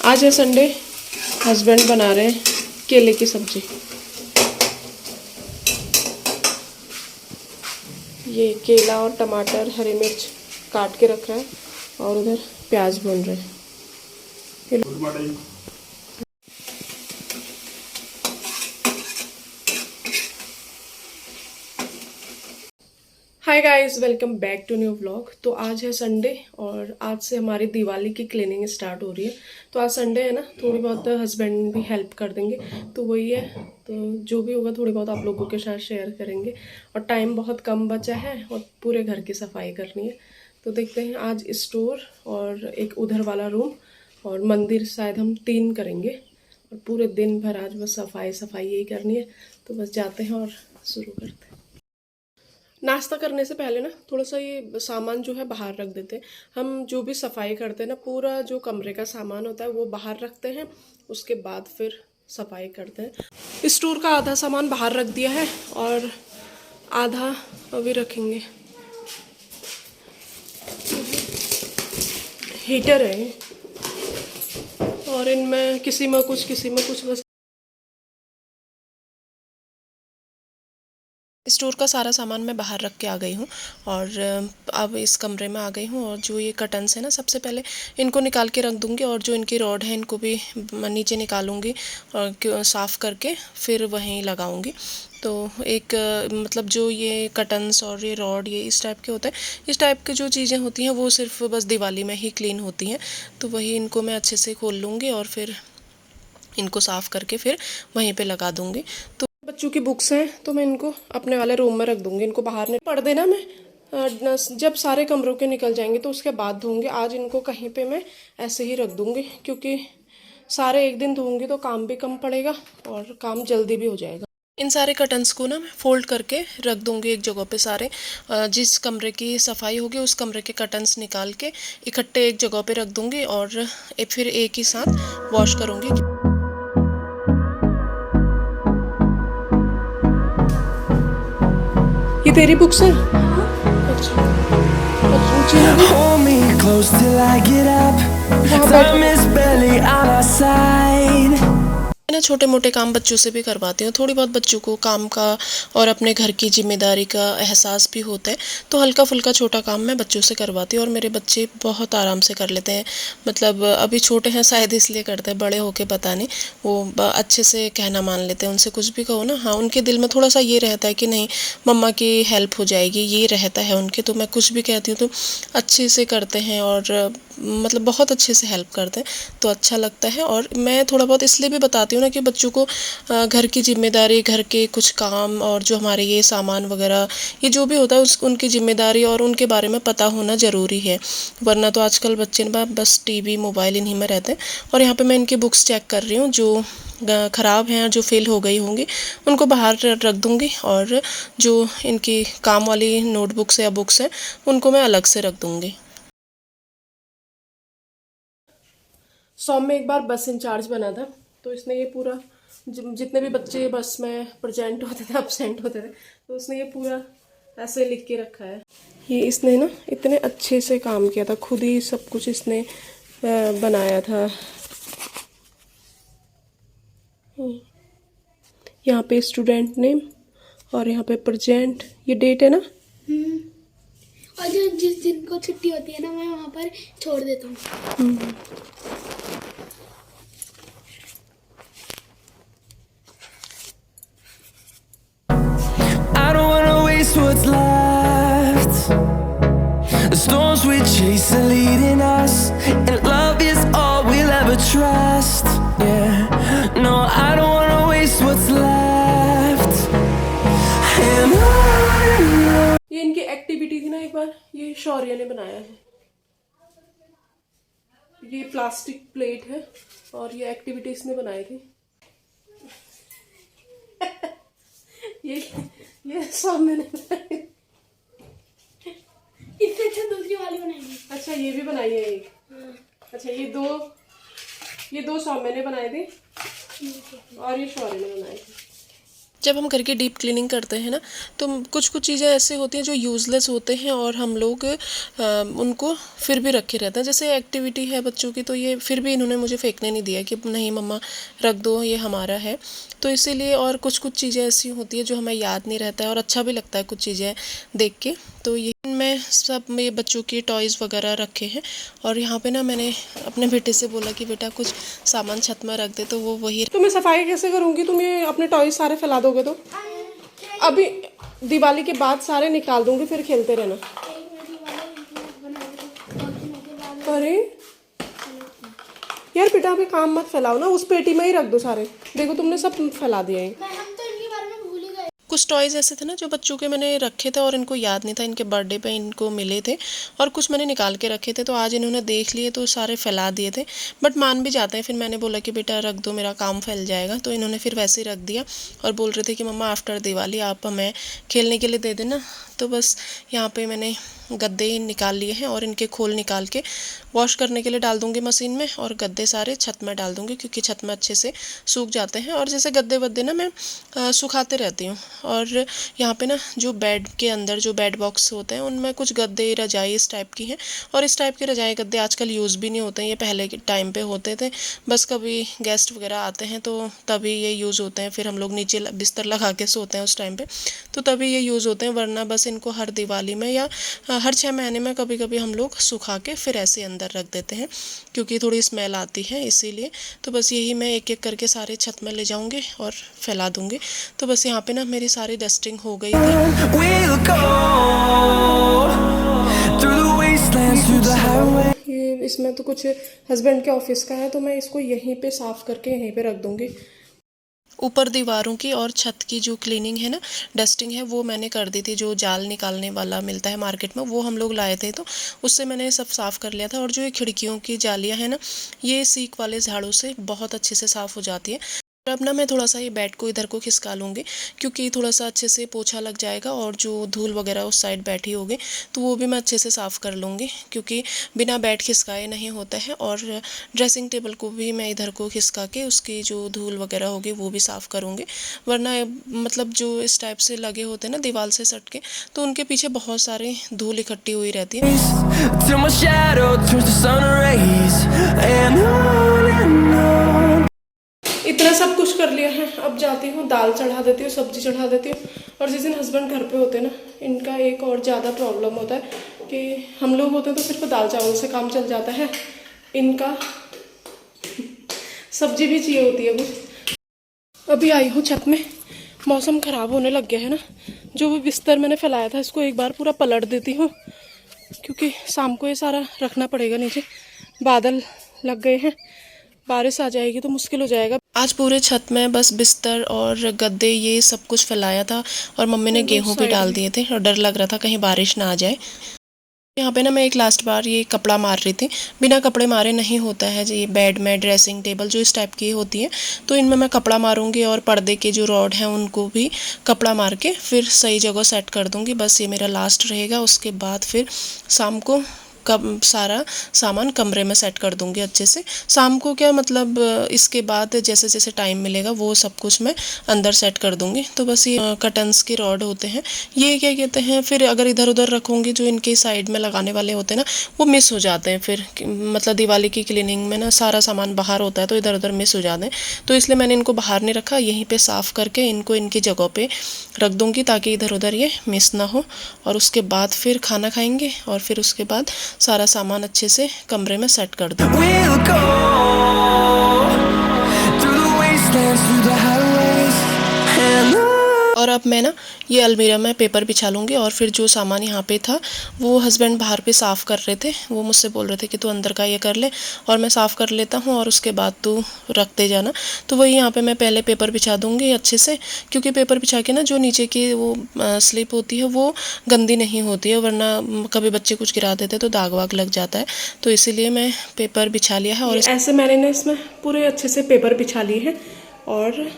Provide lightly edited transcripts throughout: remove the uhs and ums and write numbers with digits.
आज है Sunday, husband बना रहे हैं केले की सब्जी। ये केला और टमाटर हरी मिर्च काट के रख रहा है और उधर प्याज भून रहे हैं। Hi guys, welcome back to new vlog. तो आज है संडे और आज से हमारी दिवाली की क्लीनिंग स्टार्ट हो रही है। तो आज संडे है ना, थोड़ी बहुत हस्बैंड भी हेल्प कर देंगे, तो वही है। तो जो भी होगा थोड़ी बहुत आप लोगों के साथ शेयर करेंगे। और टाइम बहुत कम बचा है और पूरे घर की सफाई करनी है। तो देखते हैं, आज स्टोर और एक उधर वाला रूम और मंदिर शायद हम 3 करेंगे। और पूरे दिन भर आज बस सफाई सफाई यही करनी है। तो बस जाते हैं और शुरू करते हैं। नाश्ता करने से पहले ना थोड़ा सा ये सामान जो है बाहर रख देते हैं। हम जो भी सफाई करते हैं ना, पूरा जो कमरे का सामान होता है वो बाहर रखते हैं, उसके बाद फिर सफाई करते हैं। स्टोर का आधा सामान बाहर रख दिया है और आधा अभी रखेंगे। हीटर है और इनमें किसी में कुछ बस। स्टोर का सारा सामान मैं बाहर रख के आ गई हूँ और अब इस कमरे में आ गई हूँ। और जो ये कर्टन्स है ना, सबसे पहले इनको निकाल के रख दूँगी और जो इनकी रॉड है इनको भी नीचे निकालूँगी और साफ़ करके फिर वहीं लगाऊँगी। तो एक मतलब जो ये कर्टन्स और ये रॉड ये इस टाइप के होते हैं, इस टाइप के जो चीज़ें होती हैं वो सिर्फ बस दिवाली में ही क्लीन होती हैं। तो वही इनको मैं अच्छे से खोल लूँगी और फिर इनको साफ़ करके फिर वहीं पे लगा दूँगी। तो बच्चों की बुक्स हैं तो मैं इनको अपने वाले रूम में रख दूँगी, इनको बाहर नहीं पढ़ देना। मैं जब सारे कमरों के निकल जाएंगे तो उसके बाद धोऊँगी। आज इनको कहीं पे मैं ऐसे ही रख दूँगी, क्योंकि सारे एक दिन धोऊँगी तो काम भी कम पड़ेगा और काम जल्दी भी हो जाएगा। इन सारे कर्टन्स को ना मैं फोल्ड करके रख दूँगी एक जगह पे। सारे जिस कमरे की सफाई होगी उस कमरे के कर्टन्स निकाल के इकट्ठे एक जगह पे रख दूँगी और फिर एक ही साथ वॉश करूँगी। ये तेरी बुक्स है? Hold me close till I get up. Time is barely on our side. मैं छोटे मोटे काम बच्चों से भी करवाती हूँ। थोड़ी बहुत बच्चों को काम का और अपने घर की जिम्मेदारी का एहसास भी होता है, तो हल्का फुल्का छोटा काम मैं बच्चों से करवाती हूँ। और मेरे बच्चे बहुत आराम से कर लेते हैं। मतलब अभी छोटे हैं शायद इसलिए करते हैं, बड़े होके पता नहीं, वो अच्छे से कहना मान लेते हैं। उनसे कुछ भी कहो ना, हाँ उनके दिल में थोड़ा सा ये रहता है कि नहीं मम्मा की हेल्प हो जाएगी, ये रहता है उनके। तो मैं कुछ भी कहती हूँ तो अच्छे से करते हैं और मतलब बहुत अच्छे से हेल्प करते हैं, तो अच्छा लगता है। और मैं थोड़ा बहुत इसलिए भी बताती हूँ ना कि बच्चों को घर की जिम्मेदारी, घर के कुछ काम और जो हमारे ये सामान वगैरह ये जो भी होता है उनकी जिम्मेदारी और उनके बारे में पता होना ज़रूरी है। वरना तो आजकल बच्चे ना बस टीवी मोबाइल इन्हीं में रहते हैं। और यहाँ पे मैं इनकी बुक्स चेक कर रही हूँ, जो ख़राब हैं, जो फेल हो गई होंगी उनको बाहर रख दूँगी और जो इनकी काम वाली नोटबुक्स या बुक्स हैं उनको मैं अलग से रख दूँगी। सौम में एक बार बस इंचार्ज बना था, तो इसने ये पूरा जितने भी बच्चे बस में प्रेजेंट होते थे, एब्सेंट होते थे, तो उसने ये पूरा ऐसे लिख के रखा है। ये इसने ना इतने अच्छे से काम किया था, खुद ही सब कुछ इसने बनाया था। यहाँ पे स्टूडेंट नेम और यहाँ पे प्रेजेंट, ये डेट है ना। और जो जिस दिन को छुट्टी होती है ना, मैं वहाँ पर छोड़ देता हूँ। I don't wanna waste what's left. The storms we chase are leading us, and love is all we'll ever trust. Yeah, no, I don't wanna waste what's left. And on. ये इनकी एक्टिविटी थी ना, एक बार ये शौर्य ने बनाया है। ये प्लास्टिक प्लेट है और ये एक्टिविटी इसने बनाई थी। ये सामने ने बनाई। इससे अच्छा दूसरी वाली बनाएंगे। अच्छा, ये भी बनाई है एक। अच्छा, ये दो सौम्य ने बनाए थे और ये शौर्य ने बनाए थे। जब हम घर की डीप क्लीनिंग करते हैं ना, तो कुछ कुछ चीज़ें ऐसे होती हैं जो यूज़लेस होते हैं और हम लोग उनको फिर भी रखे रहते हैं। जैसे एक्टिविटी है बच्चों की, तो ये फिर भी इन्होंने मुझे फेंकने नहीं दिया कि नहीं मम्मा रख दो, ये हमारा है। तो इसीलिए, और कुछ कुछ चीज़ें ऐसी होती है जो हमें याद नहीं रहता है और अच्छा भी लगता है कुछ चीज़ें देख के। तो ये मैं सब में बच्चों के टॉयज़ वगैरह रखे हैं। और यहाँ पे ना मैंने अपने बेटे से बोला कि बेटा कुछ सामान छत में रख दे, तो वो वही। तो मैं सफाई कैसे करूँगी? तुम ये अपने टॉय सारे फैला दोगे तो अभी दिवाली के बाद सारे निकाल दूंगी, फिर खेलते रहना। अरे यार बेटा, अभी काम मत फैलाओ ना, उस पेटी में ही रख दो सारे। देखो तुमने सब फैला दिया है। हम तो इनके बारे में भूल ही गए। कुछ टॉयज़ ऐसे थे ना जो बच्चों के मैंने रखे थे और इनको याद नहीं था, इनके बर्थडे पे इनको मिले थे, और कुछ मैंने निकाल के रखे थे। तो आज इन्होंने देख लिए तो सारे फैला दिए थे, बट मान भी जाते हैं। फिर मैंने बोला कि बेटा रख दो, मेरा काम फैल जाएगा। तो इन्होंने फिर वैसे ही रख दिया और बोल रहे थे कि मम्मा आफ्टर दिवाली आप हमें खेलने के लिए दे देना। तो बस यहाँ पे मैंने गद्दे निकाल लिए हैं और इनके खोल निकाल के वॉश करने के लिए डाल दूंगी मशीन में, और गद्दे सारे छत में डाल दूंगी क्योंकि छत में अच्छे से सूख जाते हैं। और जैसे गद्दे वद्दे ना मैं सुखाते रहती हूँ। और यहाँ पे ना जो बेड के अंदर जो बेड बॉक्स होते हैं उनमें कुछ गद्दे रजाई इस टाइप की हैं, और इस टाइप के रजाई गद्दे आजकल यूज़ भी नहीं होते हैं। ये पहले के टाइम पे होते थे, बस कभी गेस्ट वगैरह आते हैं तो तभी ये यूज़ होते हैं। फिर हम लोग नीचे बिस्तर लगा के सोते हैं उस टाइम पे, तो तभी ये यूज़ होते हैं। वरना बस इनको हर दिवाली में या हर 6 महीने में कभी कभी हम लोग सुखा के फिर ऐसे अंदर रख देते हैं क्योंकि थोड़ी स्मेल आती है इसीलिए। तो बस यही मैं एक एक करके सारे छत में ले जाऊंगी और फैला दूंगी। तो बस यहाँ पे ना मेरी सारी डस्टिंग हो गई थी। We'll go through the wastelands, through the highway. ये इसमें तो कुछ हस्बैंड के ऑफिस का है, तो मैं इसको यहीं पे साफ करके यहीं पे रख दूंगी। ऊपर दीवारों की और छत की जो क्लीनिंग है ना, डस्टिंग है, वो मैंने कर दी थी। जो जाल निकालने वाला मिलता है मार्केट में, वो हम लोग लाए थे, तो उससे मैंने सब साफ़ कर लिया था। और जो ये खिड़कियों की जालियाँ हैं ना, ये सीक वाले झाड़ू से बहुत अच्छे से साफ़ हो जाती है। अब ना मैं थोड़ा सा ये बेड को इधर को खिसका लूँगी क्योंकि थोड़ा सा अच्छे से पोछा लग जाएगा, और जो धूल वगैरह उस साइड बैठी होगी तो वो भी मैं अच्छे से साफ़ कर लूँगी क्योंकि बिना बेड खिसकाए नहीं होता है। और ड्रेसिंग टेबल को भी मैं इधर को खिसका के उसकी जो धूल वगैरह होगी वो भी साफ़ करूँगी। वरना मतलब जो इस टाइप से लगे होते हैं ना दीवार से सट के, तो उनके पीछे बहुत सारी धूल इकट्ठी हुई रहती है। Till my shadow turns to sun rays, and on इतना सब कुछ कर लिया है। अब जाती हूँ, दाल चढ़ा देती हूँ, सब्जी चढ़ा देती हूँ। और जिस दिन हस्बैंड घर पे होते हैं ना, इनका एक और ज़्यादा प्रॉब्लम होता है कि हम लोग होते हैं तो सिर्फ दाल चावल से काम चल जाता है, इनका सब्जी भी चाहिए होती है कुछ। अभी आई हूँ छत में, मौसम ख़राब होने लग गया है ना। जो भी बिस्तर मैंने फैलाया था इसको एक बार पूरा पलट देती हूँ क्योंकि शाम को ये सारा रखना पड़ेगा नीचे। बादल लग गए हैं, बारिश आ जाएगी तो मुश्किल हो जाएगा। आज पूरे छत में बस बिस्तर और गद्दे ये सब कुछ फैलाया था, और मम्मी ने गेहूं भी डाल दिए थे और डर लग रहा था कहीं बारिश ना आ जाए। यहाँ पे ना मैं एक लास्ट बार ये कपड़ा मार रही थी। बिना कपड़े मारे नहीं होता है ये बेड में ड्रेसिंग टेबल जो इस टाइप की होती है, तो इनमें मैं कपड़ा मारूंगी और पर्दे के जो रॉड हैं उनको भी कपड़ा मार के फिर सही जगह सेट कर दूंगी। बस ये मेरा लास्ट रहेगा, उसके बाद फिर शाम को सारा सामान कमरे में सेट कर दूंगी अच्छे से। शाम को क्या मतलब इसके बाद जैसे जैसे टाइम मिलेगा वो सब कुछ मैं अंदर सेट कर दूंगी। तो बस ये कर्टन्स के रॉड होते हैं, ये क्या कहते हैं, फिर अगर इधर उधर रखूंगी जो इनके साइड में लगाने वाले होते हैं ना, वो मिस हो जाते हैं। फिर मतलब दिवाली की क्लीनिंग में ना सारा सामान बाहर होता है तो इधर उधर मिस हो जाते हैं। तो इसलिए मैंने इनको बाहर नहीं रखा, यहीं पर साफ़ करके इनको इनकी जगह पर रख दूँगी ताकि इधर उधर ये मिस ना हो। और उसके बाद फिर खाना खाएँगे और फिर उसके बाद सारा सामान अच्छे से कमरे में सेट कर दूँ। we'll go through the wastelands, through the highways, and on. और अब मैं ना ये अलमीरा में पेपर बिछा लूँगी। और फिर जो सामान यहाँ पे था वो हस्बैंड बाहर पे साफ़ कर रहे थे, वो मुझसे बोल रहे थे कि तू अंदर का ये कर ले और मैं साफ़ कर लेता हूँ और उसके बाद तू रख दे जाना। तो वही यहाँ पे मैं पहले पेपर बिछा दूँगी अच्छे से, क्योंकि पेपर बिछा के ना जो नीचे की वो स्लिप होती है वो गंदी नहीं होती है, वरना कभी बच्चे कुछ गिरा देते तो दाग वाग लग जाता है। तो इसीलिए मैं पेपर बिछा लिया है। और ऐसे मैंने ना इसमें पूरे अच्छे से पेपर बिछा लिए हैं और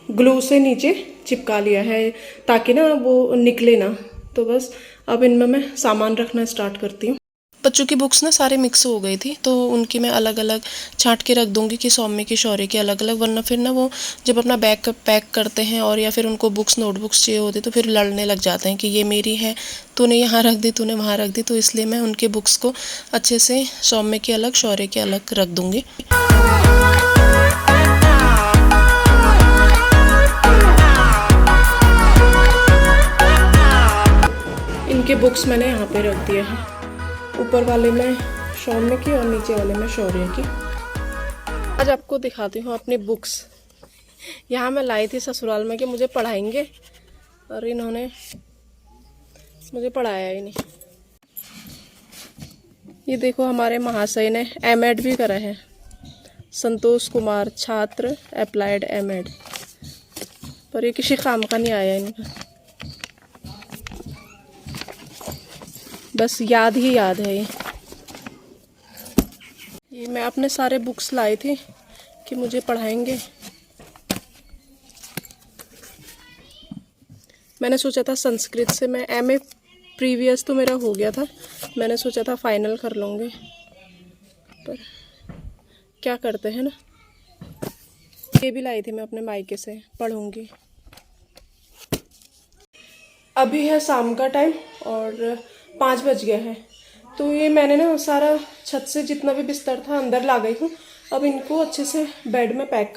ग्लू से नीचे चिपका लिया है ताकि ना वो निकले ना। तो बस अब इनमें मैं सामान रखना स्टार्ट करती हूँ। बच्चों की बुक्स ना सारे मिक्स हो गई थी, तो उनकी मैं अलग अलग छांट के रख दूंगी कि सौम्य की शौर्य की अलग अलग, वरना फिर ना वो जब अपना बैग पैक करते हैं और या फिर उनको बुक्स नोटबुक्स चाहिए होती तो फिर लड़ने लग जाते हैं कि ये मेरी है, तूने यहाँ रख दी, तूने वहाँ रख दी। तो इसलिए मैं उनके बुक्स को अच्छे से सौम्य की अलग, शौर्य की अलग रख दूंगी। इनके बुक्स मैंने यहाँ पे रख दिए हैं, ऊपर वाले में सौम्य की और नीचे वाले में शौर्य की। आज आपको दिखाती हूँ अपनी बुक्स। यहाँ मैं लाई थी ससुराल में कि मुझे पढ़ाएंगे, और इन्होंने मुझे पढ़ाया ही नहीं। ये देखो, हमारे महाशय ने एमएड भी करा है, संतोष कुमार, छात्र अप्लाइड एमएड, पर ये किसी काम का नहीं आया इनका, बस याद ही याद है। ये मैं अपने सारे बुक्स लाई थी कि मुझे पढ़ाएंगे। मैंने सोचा था संस्कृत से मैं एमए प्रीवियस तो मेरा हो गया था, मैंने सोचा था फाइनल कर लूँगी, पर क्या करते हैं ना। ये भी लाई थी मैं अपने मायके से, पढ़ूंगी। अभी है शाम का टाइम और 5 बज गए हैं, तो ये मैंने ना सारा छत से जितना भी बिस्तर था अंदर ला गई हूँ। अब इनको अच्छे से बेड में pack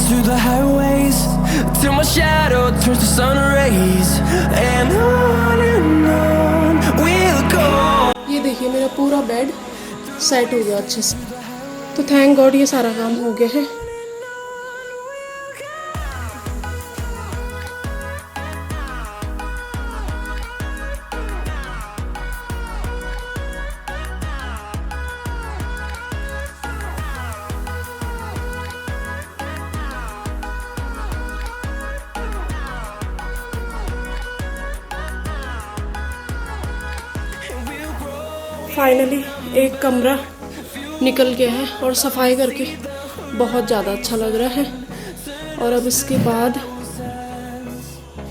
through the highways till my shadow turns to sun rays, and on we'll go। ये देखिए, मेरा पूरा बेड सेट हो गया अच्छे से, तो थैंक गॉड ये सारा काम हो गया है। फाइनली एक कमरा निकल गया है और सफाई करके बहुत ज़्यादा अच्छा लग रहा है। और अब इसके बाद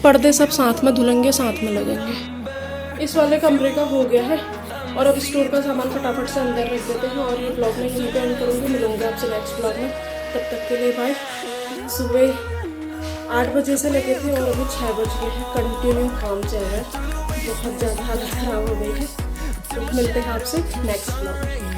पर्दे सब साथ में धुलेंगे, साथ में लगेंगे। इस वाले कमरे का हो गया है, और अब स्टोर का सामान फटाफट से अंदर रख देते हैं और ये ब्लॉग में यहीं पे एंड करूँगी। मिलूंगी आपसे नेक्स्ट ब्लॉग में, तब तक के लिए बाय। सुबह 8 बजे से लगे थे और अभी 6 बज गए हैं, कंटिन्यू काम चल रहा है, बहुत ज़्यादा हालत ख़राब हो गई है। तो मिलते हैं आपसे नेक्स्ट ब्लॉग में।